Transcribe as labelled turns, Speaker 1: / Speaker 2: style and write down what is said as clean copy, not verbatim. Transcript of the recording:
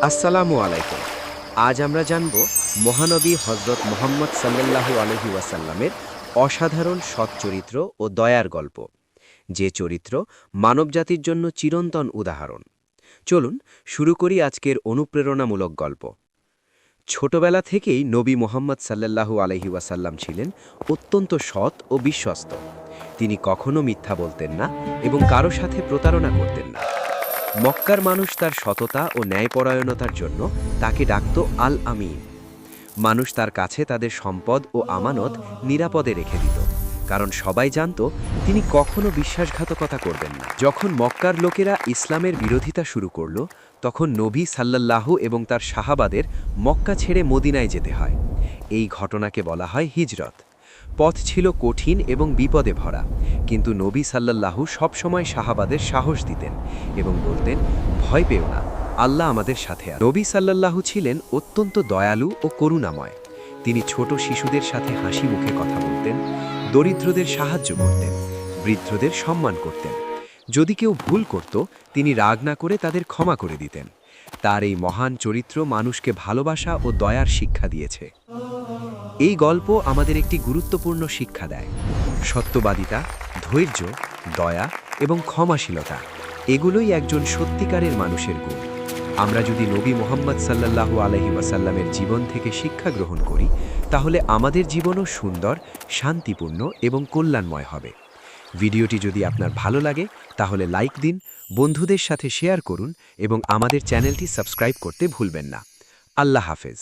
Speaker 1: আসসালামু আলাইকুম। আজ আমরা জানব মহানবী হজরত মুহাম্মদ সাল্লাল্লাহু আলাইহি ওয়াসাল্লামের অসাধারণ সৎ চরিত্র ও দয়ার গল্প, যে চরিত্র মানবজাতির জন্য চিরন্তন উদাহরণ। চলুন শুরু করি আজকের অনুপ্রেরণামূলক গল্প। ছোটবেলা থেকেই নবী মুহাম্মদ সাল্লাল্লাহু আলাইহি ওয়াসাল্লাম ছিলেন অত্যন্ত সৎ ও বিশ্বস্ত। তিনি কখনো মিথ্যা বলতেন না এবং কারো সাথে প্রতারণা করতেন না। মক্কার মানুষ তার সততা ও ন্যায়পরায়ণতার জন্য তাকে ডাকত আল আমিন। মানুষ তার কাছে তাদের সম্পদ ও আমানত নিরাপদে রেখে দিত, কারণ সবাই জানত তিনি কখনো বিশ্বাসঘাতকতা করবেন না। যখন মক্কার লোকেরা ইসলামের বিরোধিতা শুরু করল, তখন নবী সাল্লাল্লাহু এবং তার সাহাবাদের মক্কা ছেড়ে মদিনায় যেতে হয়। এই ঘটনাকে বলা হয় হিজরত। পথ ছিল কঠিন এবং বিপদে ভরা, কিন্তু নবী সাল্লাল্লাহু সবসময় সাহাবাদের সাহস দিতেন এবং বলতেন, ভয় পেও না, আল্লাহ আমাদের সাথে আছেন। নবী সাল্লাল্লাহু ছিলেন অত্যন্ত দয়ালু ও করুণাময়। তিনি ছোট শিশুদের সাথে হাসি মুখে কথা বলতেন, দরিদ্রদের সাহায্য করতেন, বৃদ্ধদের সম্মান করতেন। যদি কেউ ভুল করত, তিনি রাগ না করে তাদের ক্ষমা করে দিতেন। তার এই মহান চরিত্র মানুষকে ভালোবাসা ও দয়ার শিক্ষা দিয়েছে। এই গল্প আমাদের একটি গুরুত্বপূর্ণ শিক্ষা দেয়। সত্যবাদিতা, ধৈর্য, দয়া এবং ক্ষমাশীলতা, এগুলোই একজন সত্যিকারের মানুষের গুণ। আমরা যদি নবী মুহাম্মদ সাল্লাল্লাহু আলাইহি ওয়াসাল্লামের জীবন থেকে শিক্ষা গ্রহণ করি, তাহলে আমাদের জীবনও সুন্দর, শান্তিপূর্ণ এবং কল্যাণময় হবে। ভিডিওটি যদি আপনার ভালো লাগে তাহলে লাইক দিন, বন্ধুদের সাথে শেয়ার করুন এবং আমাদের চ্যানেলটি সাবস্ক্রাইব করতে ভুলবেন না। আল্লাহ হাফেজ।